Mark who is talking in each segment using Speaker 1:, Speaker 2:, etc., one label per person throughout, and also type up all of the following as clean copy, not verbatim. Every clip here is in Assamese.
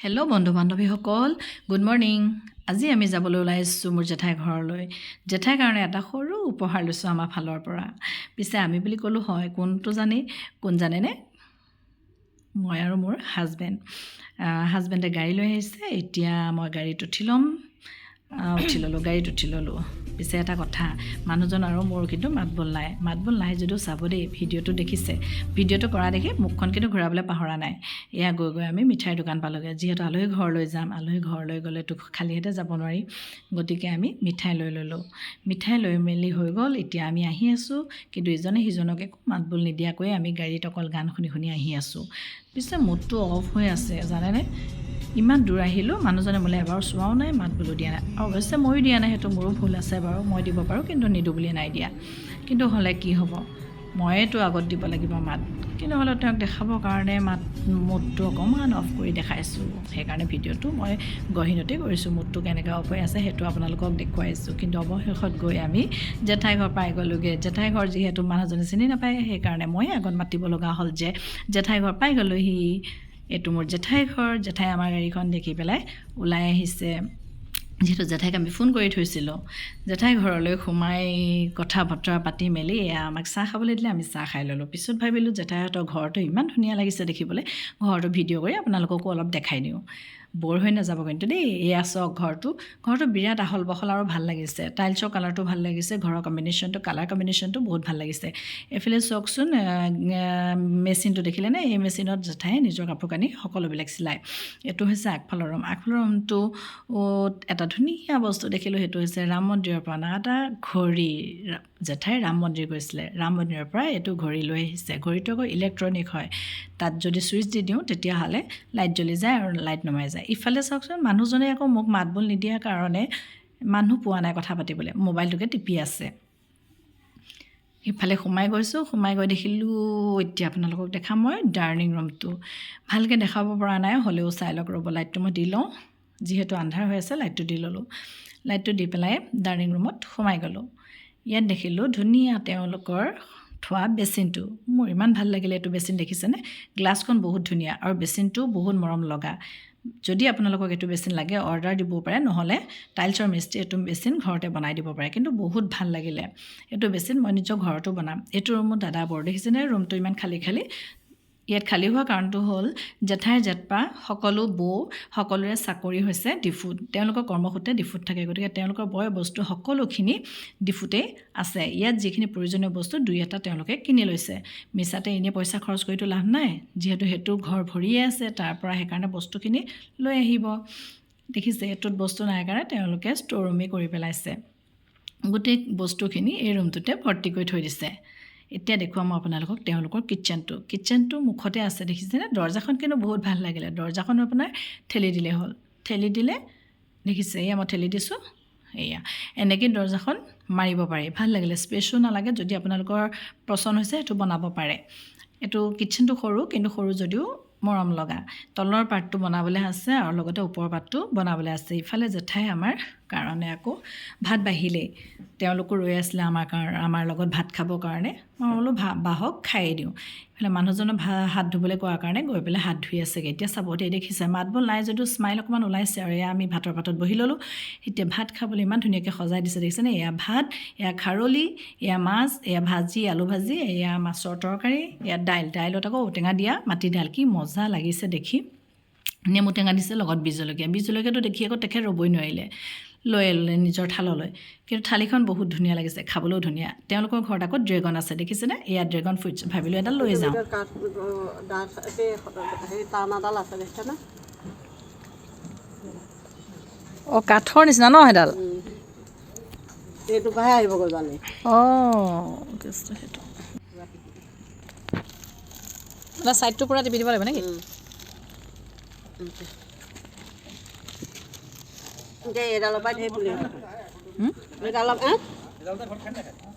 Speaker 1: হেল্ল' বন্ধু বান্ধৱীসকল, গুড মৰ্ণিং। আজি আমি যাবলৈ ওলাইছোঁ মোৰ জেঠাই ঘৰলৈ। জেঠাইৰ কাৰণে এটা সৰু উপহাৰ লৈছোঁ আমাৰ ফালৰ পৰা। পিছে আমি বুলি ক'লোঁ হয়, কোন জানেনে? মই আৰু মোৰ হাজবেণ্ডে গাড়ী লৈ আহিছে। এতিয়া মই গাড়ীত উঠি ল'লোঁ। পিছে এটা কথা, মানুহজন আৰু মোৰ কিন্তু মাত বোল নাই যদিও চাব দেই, ভিডিঅ'টো দেখিছে। ভিডিঅ'টো কৰা দেখি মুখখন কিন্তু ঘূৰাবলৈ পাহৰা নাই। এয়া গৈ আমি মিঠাইৰ দোকান পালোঁগৈ। যিহেতু আলহী ঘৰলৈ যাম, আলহী ঘৰলৈ গ'লেতো খালী হাতে যাব নোৱাৰি, গতিকে আমি মিঠাই লৈ ল'লোঁ। মিঠাই লৈ মেলি হৈ গ'ল। এতিয়া আমি আহি আছোঁ, কিন্তু ইজনে সিজনক একো মাত বোল নিদিয়াকৈ আমি গাড়ীত অকল গান শুনি আহি আছোঁ। পিছে মুডটো অফ হৈ আছে জানেনে? ইমান দূৰ আহিলোঁ, মানুহজনে মোলৈ এবাৰো চোৱাও নাই, মাত বোলো দিয়া নাই। অৱশ্যে ময়ো দিয়া নাই, সেইটো মোৰো ভুল আছে বাৰু। মই দিব পাৰোঁ, কিন্তু নিদিওঁ বুলি নাই দিয়া। কিন্তু হ'লে কি হ'ব, ময়েতো আগত দিব লাগিব মাত। কিন্তু হ'লেও তেওঁক দেখাবৰ কাৰণে মুডটো অকণমান অফ কৰি দেখাইছোঁ। সেইকাৰণে ভিডিঅ'টো মই গহীনতেই কৰিছোঁ। মুডটো কেনেকৈ অফ হৈ আছে সেইটো আপোনালোকক দেখুৱাইছোঁ। কিন্তু অৱশেষত গৈ আমি জেঠাই ঘৰ পাই গ'লোগৈ। জেঠাই ঘৰ যিহেতু মানুহজনে চিনি নাপায়, সেইকাৰণে মই আগত মাতিব লগা হ'ল যে জেঠাই ঘৰ পাই গ'লোহি। এইটো মোৰ জেঠাই ঘৰ। জেঠাই আমাৰ গাড়ীখন দেখি পেলাই ওলাই আহিছে। যিহেতু জেঠাইক আমি ফোন কৰি থৈছিলোঁ। জেঠাই ঘৰলৈ সোমাই কথা বতৰা পাতি মেলি আমাক চাহ খাবলৈ দিলে, আমি চাহ খাই ল'লোঁ। পিছত ভাবিলোঁ জেঠাইহঁতৰ ঘৰটো ইমান ধুনীয়া লাগিছে দেখিবলৈ, ঘৰটো ভিডিঅ' কৰি আপোনালোককো অলপ দেখাই দিওঁ। ব'ৰ হৈ নাযাব কিন্তু দেই। এয়া চাওক ঘৰটো বিৰাট আহল বহল আৰু ভাল লাগিছে। টাইলছৰ কালাৰটো ভাল লাগিছে, ঘৰৰ কালাৰ কম্বিনেশ্যনটো বহুত ভাল লাগিছে। এইফালে চাওকচোন, মেচিনটো দেখিলেনে? এই মেচিনত জেঠাই নিজৰ কাপোৰ কানি সকলোবিলাক চিলায়। এইটো হৈছে আগফালৰ ৰুমটো। এটা ধুনীয়া বস্তু দেখিলোঁ, সেইটো হৈছে ৰাম মন্দিৰৰ পৰা অনা এটা ঘড়ী। জেঠাই ৰাম মন্দিৰ গৈছিলে, ৰাম মন্দিৰৰ পৰা এইটো ঘড়ী লৈ আহিছে। ঘড়ীটো আকৌ ইলেক্ট্ৰনিক হয়। তাত যদি ছুইচ দি দিওঁ তেতিয়াহ'লে লাইট জ্বলি যায় আৰু লাইট নুমাই যায়। ইফালে চাওকচোন, মানুহজনে আকৌ মোক মাত বোল নিদিয়াৰ কাৰণে মানুহ পোৱা নাই কথা পাতিবলৈ, মোবাইলটোকে টিপি আছে। সিফালে সোমাই গৈ দেখিলোঁ। এতিয়া আপোনালোকক দেখাম মই ডাইনিং ৰুমটো। ভালকৈ দেখাব পৰা নাই, হ'লেও চাই লওক ৰ'ব। লাইটটো মই দি লওঁ, যিহেতু আন্ধাৰ হৈ আছে। লাইটটো দি ল'লোঁ। লাইটটো দি পেলাই ডাইনিং ৰুমত সোমাই গ'লোঁ। ইয়াত দেখিলোঁ ধুনীয়া তেওঁলোকৰ থোৱা বেচিনটো। মোৰ ইমান ভাল লাগিলে এইটো বেচিন, দেখিছেনে? গ্লাছখন বহুত ধুনীয়া আৰু বেচিনটো বহুত মৰম লগা। যদি আপোনালোকক এইটো বেচিন লাগে অৰ্ডাৰ দিব পাৰে, নহ'লে টাইলছৰ মিস্ত্ৰী এইটো বেচিন ঘৰতে বনাই দিব পাৰে। কিন্তু বহুত ভাল লাগিলে এইটো বেচিন। মই নিজৰ ঘৰতো বনাম। এইটো ৰুমত দাদা বৰ দেখিছেনে? ৰুমটো ইমান খালী। ইয়াত খালী হোৱা কাৰণটো হ'ল জেঠাইৰ জেঠপা সকলোৰে চাকৰি হৈছে ডিফুত। তেওঁলোকৰ কৰ্মসূত্ৰে ডিফুত থাকে, গতিকে তেওঁলোকৰ বয় বস্তু সকলোখিনি ডিফুতেই আছে। ইয়াত যিখিনি প্ৰয়োজনীয় বস্তু দুই এটা তেওঁলোকে কিনি লৈছে। মিছাতে এনেই পইচা খৰচ কৰিতো লাভ নাই, যিহেতু সেইটো ঘৰ ভৰিয়ে আছে তাৰ পৰা, সেইকাৰণে বস্তুখিনি লৈ আহিব। দেখিছে, এইটোত বস্তু নাই কাৰণে তেওঁলোকে ষ্ট'ৰ ৰুমেই কৰি পেলাইছে। গোটেই বস্তুখিনি এই ৰুমটোতে ভৰ্তি কৰি থৈ দিছে। এতিয়া দেখুৱাম মই আপোনালোকক তেওঁলোকৰ কিটচেনটো মুখতে আছে, দেখিছেনে? দৰ্জাখন কিন্তু বহুত ভাল লাগিলে। দৰ্জাখন আপোনাৰ ঠেলি দিলে হ'ল। দেখিছে? এয়া মই ঠেলি দিছোঁ। এনেকৈ দৰ্জাখন মাৰিব পাৰি। ভাল লাগিলে, স্পেচো নালাগে। যদি আপোনালোকৰ পচন্দ হৈছে সেইটো বনাব পাৰে। এইটো কিটচেনটো সৰু, কিন্তু সৰু যদিও মৰম লগা। তলৰ পাৰ্টটো বনাবলৈ আছে আৰু লগতে ওপৰৰ পাৰ্টটো বনাবলৈ আছে। ইফালে জেঠাই আমাৰ কাৰণে আকৌ ভাত বাঢ়িলেই। তেওঁলোকো ৰৈ আছিলে আমাৰ লগত ভাত খাবৰ কাৰণে। মই বোলো বাহক খায়েই দিওঁ। ইফালে মানুহজনক হাত ধুবলৈ কোৱাৰ কাৰণে গৈ পেলাই হাত ধুই আছেগৈ। এতিয়া চাব দেই, দেখিছে মাত বোল নাই যদিও স্মাইল অকণমান ওলাইছে। আৰু এয়া আমি ভাতৰ পাতত বহি ল'লোঁ। এতিয়া ভাত খাবলৈ ইমান ধুনীয়াকৈ সজাই দিছে, দেখিছেনে? এয়া ভাত, এয়া খাৰলি, এয়া মাছ, এয়া ভাজি, আলু ভাজি, এয়া মাছৰ তৰকাৰী, এয়া দাইলত আকৌ ঔটেঙা দিয়া মাটি দাইল। কি মজা লাগিছে দেখি। নেমু টেঙা দিছে, লগত বীজ জলকীয়াটো দেখি আকৌ তেখেত ৰ'বই নোৱাৰিলে, লৈ ল'লে নিজৰ থাললৈ। কিন্তু থালিখন বহুত ধুনীয়া লাগিছে, খাবলৈও ধুনীয়া। তেওঁলোকৰ ঘৰত আকৌ ড্ৰেগন আছে, দেখিছেনে? এয়া ড্ৰেগন ফ্ৰুইটছ। ভাবিলোঁ এডাল লৈ যাওঁ। অঁ, কাঠৰ নিচিনা ন সেইডাল? ছাইডটো পূৰা টিপি দিব লাগিব নেকি? এডালৰ পৰা ধেৰ পুলি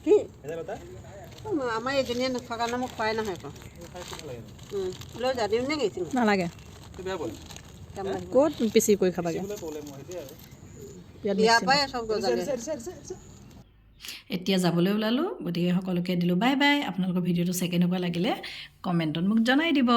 Speaker 1: কি আমাৰ এইজনীয়ে নোখোৱাৰ কাৰণে মোক খোৱাই নহয় আকৌ। লৈ যা দিম নে কি? নালাগে, ক'ত পিচি কৰি খাবাগে। এতিয়া যাবলৈ ওলালোঁ, গতিকে সকলোকে দিলোঁ বাই বাই। আপোনালোকৰ ভিডিঅ'টো চাই কেনেকুৱা লাগিলে কমেণ্টত মোক জনাই দিব।